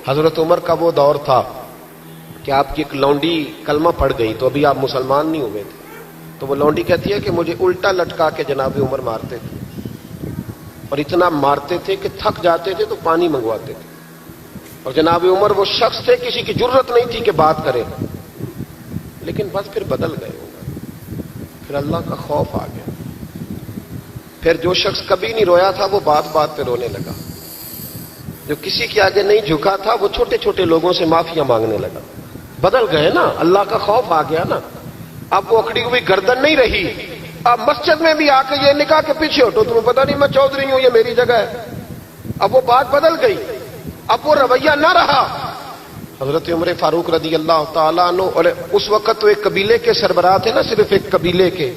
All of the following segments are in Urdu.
حضرت عمر کا وہ دور تھا کہ آپ کی ایک لونڈی کلمہ پڑھ گئی تو ابھی آپ مسلمان نہیں ہوئے تھے، تو وہ لونڈی کہتی ہے کہ مجھے الٹا لٹکا کے جناب عمر مارتے تھے، اور اتنا مارتے تھے کہ تھک جاتے تھے تو پانی منگواتے تھے، اور جناب عمر وہ شخص تھے کسی کی جرت نہیں تھی کہ بات کرے، لیکن بس پھر بدل گئے عمر، پھر اللہ کا خوف آ گیا، پھر جو شخص کبھی نہیں رویا تھا وہ بات بات پہ رونے لگا، جو کسی کے آگے نہیں جھکا تھا وہ چھوٹے چھوٹے لوگوں سے معافیاں مانگنے لگا، بدل گئے نا، اللہ کا خوف آ گیا نا، اب وہ اکڑی ہوئی گردن نہیں رہی، اب مسجد میں بھی آ کے یہ نکاح کے پیچھے ہٹو، تمہیں پتہ نہیں میں چودھری ہوں، یہ میری جگہ ہے، اب وہ بات بدل گئی، اب وہ رویہ نہ رہا۔ حضرت عمر فاروق رضی اللہ تعالیٰ عنہ، اور اس وقت تو ایک قبیلے کے سربراہ تھے نا، صرف ایک قبیلے کے،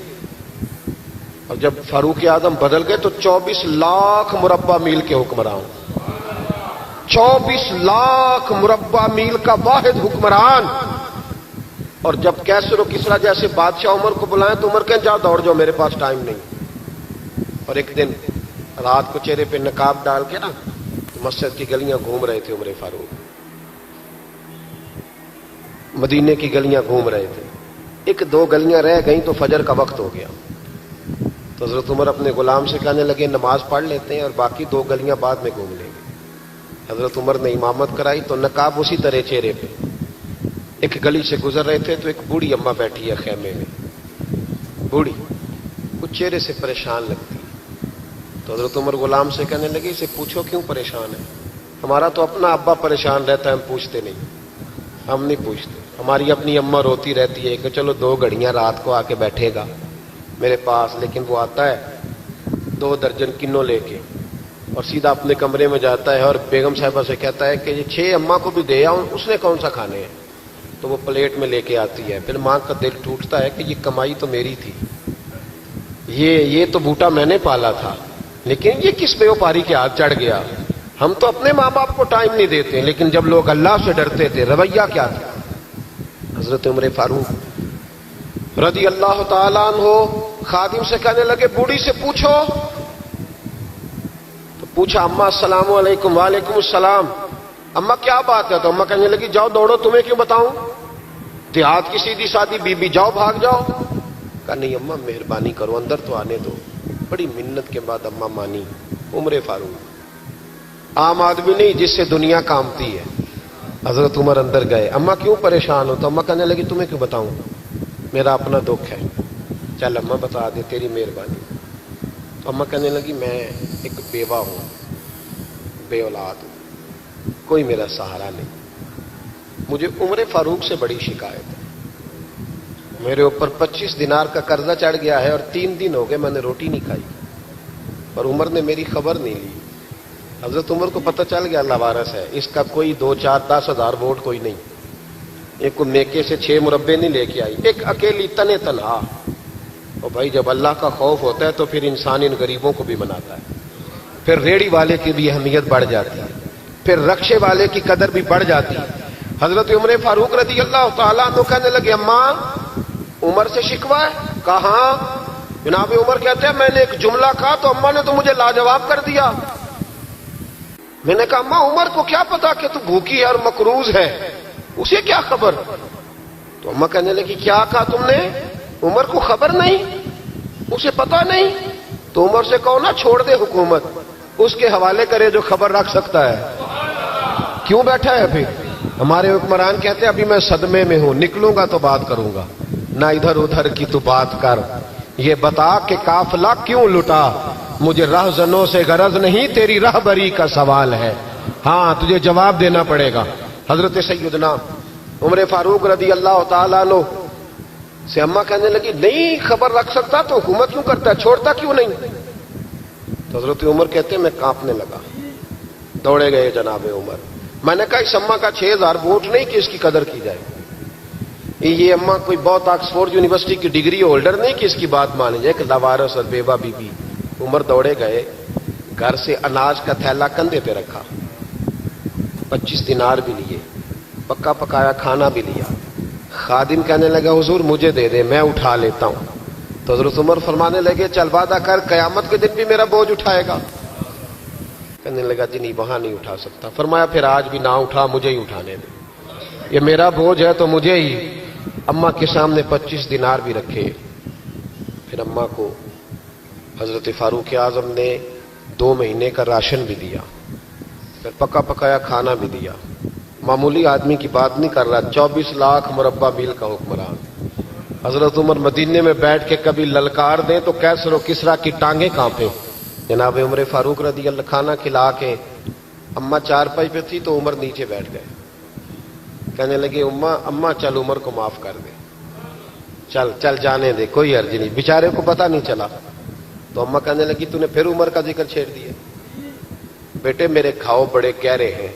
اور جب فاروق اعظم بدل گئے تو 24 لاکھ مربع میل کے حکمران، 24 لاکھ مربع میل کا واحد حکمران، اور جب کیسر و کسریٰ جیسے بادشاہ عمر کو بلائیں تو عمر کہیں جاؤ دوڑ جاؤ، میرے پاس ٹائم نہیں۔ اور ایک دن رات کو چہرے پہ نقاب ڈال کے نا مسجد کی گلیاں گھوم رہے تھے عمر فاروق، مدینے کی گلیاں گھوم رہے تھے، ایک دو گلیاں رہ گئیں تو فجر کا وقت ہو گیا، تو حضرت عمر اپنے غلام سے کہنے لگے نماز پڑھ لیتے ہیں اور باقی دو گلیاں بعد میں گھوم لیں گے۔ حضرت عمر نے امامت کرائی تو نقاب اسی طرح چہرے پہ، ایک گلی سے گزر رہے تھے تو ایک بوڑھی اماں بیٹھی ہے خیمے میں، بوڑھی کچھ چہرے سے پریشان لگتی، تو حضرت عمر غلام سے کہنے لگے اسے پوچھو کیوں پریشان ہے، ہمارا تو اپنا ابا پریشان رہتا ہے، ہم پوچھتے نہیں، ہم نہیں پوچھتے، ہماری اپنی اماں روتی رہتی ہے کہ چلو 2 گھڑیاں رات کو آ کے بیٹھے گا میرے پاس، لیکن وہ آتا ہے 2 درجن کنوں لے کے اور سیدھا اپنے کمرے میں جاتا ہے اور بیگم صاحبہ سے کہتا ہے کہ یہ 6 اماں کو بھی دے آؤں، اس نے کون سا کھانے ہیں، تو وہ پلیٹ میں لے کے آتی ہے، پھر ماں کا دل ٹوٹتا ہے کہ یہ کمائی تو میری تھی، یہ تو بوٹا میں نے پالا تھا، لیکن یہ کس بیوپاری کے ہاتھ چڑھ گیا، ہم تو اپنے ماں باپ کو ٹائم نہیں دیتے، لیکن جب لوگ اللہ سے ڈرتے تھے رویہ کیا تھا۔ حضرت عمر فاروق رضی اللہ تعالیٰ عنہ خادم سے کہنے لگے بوڑھی سے پوچھو، تو پوچھا اماں السلام علیکم، وعلیکم السلام، اماں کیا بات ہے، تو اماں کہنے لگی جاؤ دوڑو، تمہیں کیوں بتاؤں، دیہات کی سیدھی سادی بی بی، جاؤ بھاگ جاؤ۔ کہا نہیں اماں مہربانی کرو اندر تو آنے دو، بڑی منت کے بعد اماں مانی۔ عمر فاروق عام آدمی نہیں جس سے دنیا کامتی ہے، حضرت عمر اندر گئے، اماں کیوں پریشان ہو، تو اماں کہنے لگی تمہیں کیوں بتاؤں، میرا اپنا دکھ ہے، چل اماں بتا دے تیری مہربانی۔ تو اماں کہنے لگی میں ایک بیوہ ہوں، بے اولاد ہوں، کوئی میرا سہارا نہیں، مجھے عمر فاروق سے بڑی شکایت ہے، میرے اوپر 25 دینار کا قرضہ چڑھ گیا ہے اور 3 دن ہو گئے میں نے روٹی نہیں کھائی، اور عمر نے میری خبر نہیں لی۔ حضرت عمر کو پتہ چل گیا لوارث ہے، اس کا کوئی 2 4 10 ہزار ووٹ کوئی نہیں، ایک کو میکے سے 6 مربے نہیں لے کے آئی، ایک اکیلی تنے تنہا۔ اور بھائی جب اللہ کا خوف ہوتا ہے تو پھر انسان ان غریبوں کو بھی مناتا ہے، پھر ریڑھی والے کی بھی اہمیت بڑھ جاتی ہے، پھر رکشے والے کی قدر بھی بڑھ جاتی ہے۔ حضرت عمر فاروق رضی اللہ تعالیٰ عنہ کہنے لگے اماں عمر سے شکوہ ہے، کہاں؟ جناب عمر کہتے ہیں میں نے ایک جملہ کہا تو اماں نے تو مجھے لاجواب کر دیا۔ میں نے کہا اماں عمر کو کیا پتا کہ تو بھوکی ہے اور مقروض ہے، اسے کیا خبر؟ تو اماں کہنے لگی کیا کہا تم نے، عمر کو خبر نہیں، اسے پتا نہیں؟ تو عمر سے کہو نا چھوڑ دے حکومت، اس کے حوالے کرے جو خبر رکھ سکتا ہے، کیوں بیٹھا ہے ابھی؟ ہمارے حکمران کہتے ہیں ابھی میں صدمے میں ہوں، نکلوں گا تو بات کروں گا، نہ ادھر ادھر کی تو بات کر، یہ بتا کہ قافلہ کیوں لٹا، مجھے رہزنوں سے غرض نہیں، تیری رہبری کا سوال ہے، ہاں تجھے جواب دینا پڑے گا۔ حضرت سیدنا عمر فاروق رضی اللہ تعالیٰ عنہ سے اماں کہنے لگی نہیں خبر رکھ سکتا تو حکومت کیوں کرتا ہے، چھوڑتا کیوں نہیں؟ تو حضرت عمر کہتے ہیں میں کانپنے لگا، دوڑے گئے جناب عمر، میں نے کہا اس اماں کا 6000 ووٹ نہیں کہ اس کی قدر کی جائے، یہ اماں کوئی بہت آکسفورڈ یونیورسٹی کی ڈگری ہولڈر نہیں کہ اس کی بات مانی جائے، کہ لاوارث اور بیوہ بی بی۔ عمر دوڑے گئے، گھر سے اناج کا تھیلا کندھے پہ رکھا، 25 دینار بھی لیے، پکا پکایا کھانا بھی لیا، خادم کہنے لگا حضور مجھے دے دے میں اٹھا لیتا ہوں، تو حضرت عمر فرمانے لگے چل وعدہ کر قیامت کے دن بھی میرا بوجھ اٹھائے گا؟ کہنے لگا جی نہیں وہاں نہیں اٹھا سکتا. فرمایا پھر آج بھی نہ اٹھا, مجھے ہی اٹھانے دے, یہ میرا بوجھ ہے تو مجھے ہی. اماں کے سامنے 25 دینار بھی رکھے. پھر اماں کو حضرت فاروق اعظم نے 2 مہینے کا راشن بھی دیا, پھر پکا پکایا کھانا بھی دیا. معمولی آدمی کی بات نہیں کر رہا, 24 لاکھ مربع میل کا حکمران. حضرت عمر مدینے میں بیٹھ کے کبھی للکار دیں تو کیسر و کسریٰ کی ٹانگیں کانپیں. جناب عمر فاروق رضی اللہ کھانا کھلا کے اماں چارپائی پہ تھی تو عمر نیچے بیٹھ گئے. کہنے لگے اماں چل عمر کو معاف کر دے, چل چل جانے دے, کوئی عرض نہیں, بیچارے کو پتہ نہیں چلا. تو اماں کہنے لگی تو نے پھر عمر کا ذکر چھیڑ دیا. بیٹے میرے گھاؤ بڑے گہرے ہیں,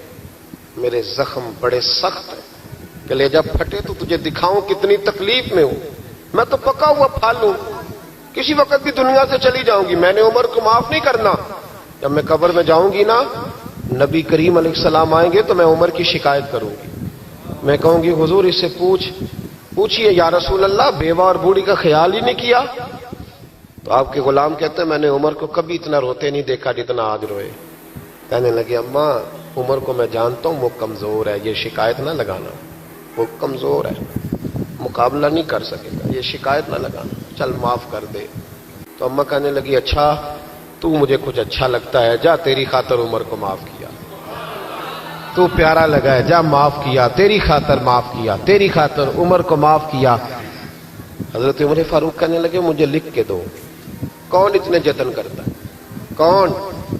میرے زخم بڑے سخت ہیں, کلیجہ پھٹے تو تجھے دکھاؤں کتنی تکلیف میں ہوں. میں تو پکا ہوا پھل ہوں, کسی وقت بھی دنیا سے چلی جاؤں گی. میں نے عمر کو معاف نہیں کرنا. جب میں قبر میں جاؤں گی نا, نبی کریم علیہ السلام آئیں گے تو میں عمر کی شکایت کروں گی. میں کہوں گی حضور اس سے پوچھئے یا رسول اللہ بیوہ اور بوڑھی کا خیال ہی نہیں کیا. تو آپ کے غلام کہتے ہیں میں نے عمر کو کبھی اتنا روتے نہیں دیکھا جتنا آج روئے. کہنے لگے اماں عمر کو میں جانتا ہوں وہ کمزور ہے, یہ شکایت نہ لگانا, وہ کمزور ہے, مقابلہ نہیں کر سکے گا, یہ شکایت نہ لگانا, چل معاف کر دے. تو اماں کہنے لگی اچھا تو مجھے کچھ اچھا لگتا ہے, جا تیری خاطر عمر کو معاف کیا, تو پیارا لگا ہے, جا معاف کیا, تیری خاطر معاف کیا, تیری خاطر عمر کو معاف کیا. حضرت عمر فاروق کہنے لگے مجھے لکھ کے دو. کون اتنے جتن کرتا ہے, کون؟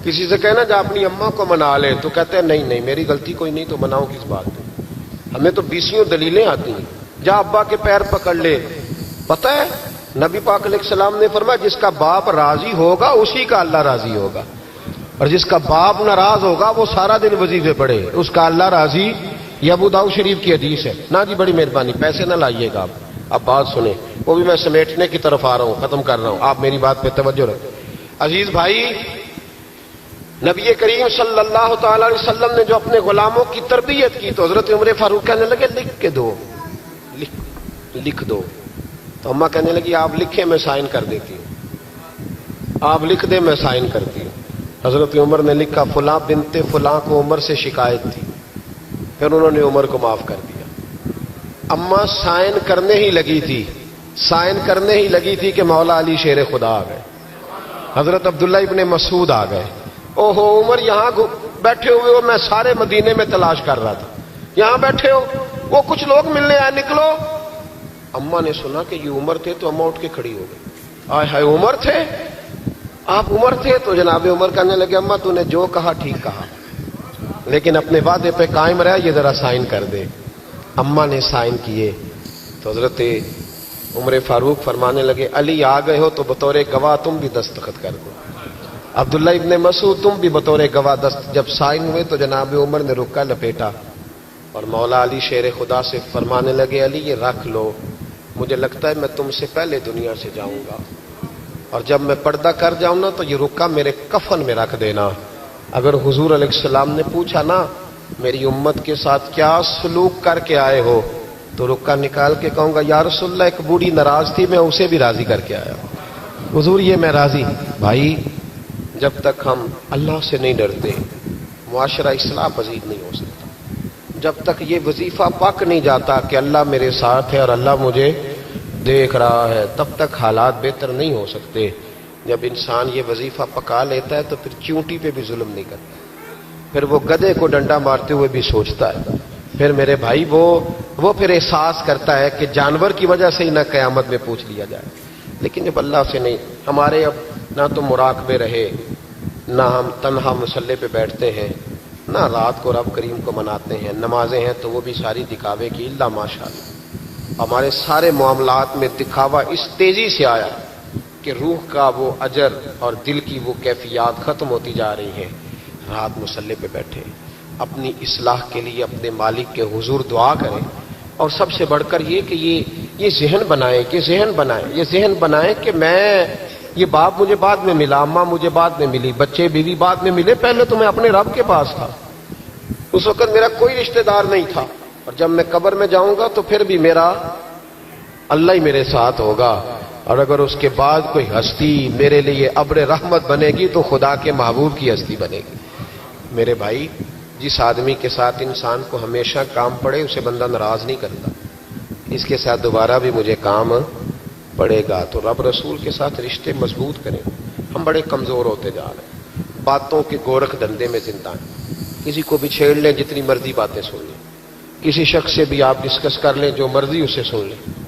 کسی سے کہنا جا اپنی اماں کو منا لے, تو کہتے ہیں نہیں میری غلطی کوئی نہیں تو مناؤ کس بات پہ, ہمیں تو 20 دلیلیں آتی ہیں. جا ابا کے پیر پکڑ لے. پتہ ہے نبی پاک علیہ السلام نے فرمایا جس کا باپ راضی ہوگا اسی کا اللہ راضی ہوگا, اور جس کا باپ ناراض ہوگا وہ سارا دن وظیفے پڑھے, اس کا اللہ راضی. یہ ابو داؤد شریف کی حدیث ہے. نا جی بڑی مہربانی, پیسے نہ لائیے گا آپ. اب بات سنیں, وہ بھی میں سمیٹنے کی طرف آ رہا ہوں, ختم کر رہا ہوں, آپ میری بات پہ توجہ رکھیں. عزیز بھائی, نبی کریم صلی اللہ تعالی علیہ وسلم نے جو اپنے غلاموں کی تربیت کی تو حضرت عمر فاروق کہنے لگے لکھ کے دو, لکھ دو. تو اماں کہنے لگی آپ لکھیں میں سائن کر دیتی ہوں, آپ لکھ دیں میں سائن کرتی ہوں. حضرت عمر نے لکھا فلاں بنت فلاں کو عمر سے شکایت تھی, پھر انہوں نے عمر کو معاف کر دیا. اماں سائن کرنے ہی لگی تھی کہ مولا علی شیر خدا آ گئے, حضرت عبداللہ ابن مسعود آ گئے. اوہو عمر یہاں بیٹھے ہوئے ہو, میں سارے مدینے میں تلاش کر رہا تھا, یہاں بیٹھے ہو, وہ کچھ لوگ ملنے آئے, نکلو. اماں نے سنا کہ یہ عمر تھے تو اماں اٹھ کے کھڑی ہو گئی. آئے ہائے عمر تھے, آپ عمر تھے. تو جناب عمر کہنے لگے اماں تو نے جو کہا ٹھیک کہا, لیکن اپنے وعدے پہ قائم رہ, یہ ذرا سائن کر دے. اماں نے سائن کیے تو حضرت عمر فاروق فرمانے لگے علی آ گئے ہو تو بطور گواہ تم بھی دستخط کر دو. عبداللہ ابن مسعود تم بھی بطور گواہ جب سائن ہوئے تو جناب عمر نے رکا لپیٹا اور مولا علی شیر خدا سے فرمانے لگے علی یہ رکھ لو, مجھے لگتا ہے میں تم سے پہلے دنیا سے جاؤں گا, اور جب میں پردہ کر جاؤں نا تو یہ رکا میرے کفن میں رکھ دینا. اگر حضور علیہ السلام نے پوچھا نا میری امت کے ساتھ کیا سلوک کر کے آئے ہو, تو رکا نکال کے کہوں گا یا رسول اللہ ایک بوڑھی ناراض تھی, میں اسے بھی راضی کر کے آیا ہوں, حضور یہ میں راضی. بھائی جب تک ہم اللہ سے نہیں ڈرتے معاشرہ اصلاح پذیر نہیں ہو سکتا. جب تک یہ وظیفہ پک نہیں جاتا کہ اللہ میرے ساتھ ہے اور اللہ مجھے دیکھ رہا ہے, تب تک حالات بہتر نہیں ہو سکتے. جب انسان یہ وظیفہ پکا لیتا ہے تو پھر چونٹی پہ بھی ظلم نہیں کرتا, پھر وہ گدھے کو ڈنڈا مارتے ہوئے بھی سوچتا ہے. پھر میرے بھائی وہ پھر احساس کرتا ہے کہ جانور کی وجہ سے ہی نہ قیامت میں پوچھ لیا جائے. لیکن جب اللہ سے نہیں, ہمارے اب نہ تو مراقبے رہے, نہ ہم تنہا مصلے پہ بیٹھتے ہیں, نہ رات کو رب کریم کو مناتے ہیں, نمازیں ہیں تو وہ بھی ساری دکھاوے کی, اللہ ماشاءاللہ. ہمارے سارے معاملات میں دکھاوا اس تیزی سے آیا کہ روح کا وہ اجر اور دل کی وہ کیفیات ختم ہوتی جا رہی ہیں. رات مصلے پہ بیٹھے, اپنی اصلاح کے لیے اپنے مالک کے حضور دعا کریں, اور سب سے بڑھ کر یہ کہ یہ ذہن بنائیں کہ میں, یہ باپ مجھے بعد میں ملا, اماں مجھے بعد میں ملی, بچے بیوی بعد میں ملے, پہلے تو میں اپنے رب کے پاس تھا. اس وقت میرا کوئی رشتہ دار نہیں تھا, اور جب میں قبر میں جاؤں گا تو پھر بھی میرا اللہ ہی میرے ساتھ ہوگا. اور اگر اس کے بعد کوئی ہستی میرے لیے ابر رحمت بنے گی تو خدا کے محبوب کی ہستی بنے گی. میرے بھائی جس آدمی کے ساتھ انسان کو ہمیشہ کام پڑے اسے بندہ ناراض نہیں کرتا، اس کے ساتھ دوبارہ بھی مجھے کام پڑے گا۔ تو رب رسول کے ساتھ رشتے مضبوط کریں۔ ہم بڑے کمزور ہوتے جا رہے ہیں، باتوں کے گورکھ دھندے میں زندہ ہیں، کسی کو بھی چھیڑ لیں، جتنی مرضی باتیں سن لیں، کسی شخص سے بھی آپ ڈسکس کر لیں، جو مرضی اسے سن لیں،